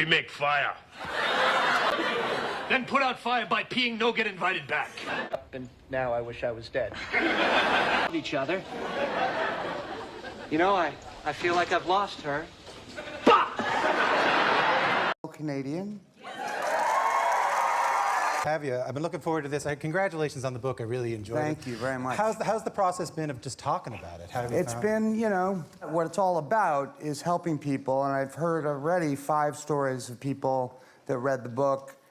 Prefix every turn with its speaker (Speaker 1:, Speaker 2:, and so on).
Speaker 1: make fire. Then put out fire by peeing no get invited back.
Speaker 2: And now I wish I was dead. Each other. You know, I feel like I've lost her.
Speaker 3: Canadian.
Speaker 4: Have you? I've been looking forward to this. Congratulations on the book. I really enjoyed it.
Speaker 3: Thank you very much.
Speaker 4: How's the process been of just talking about it? How have you
Speaker 3: It's
Speaker 4: found
Speaker 3: been, you know, what it's all about is helping people, and I've heard already 5 stories of people that read the book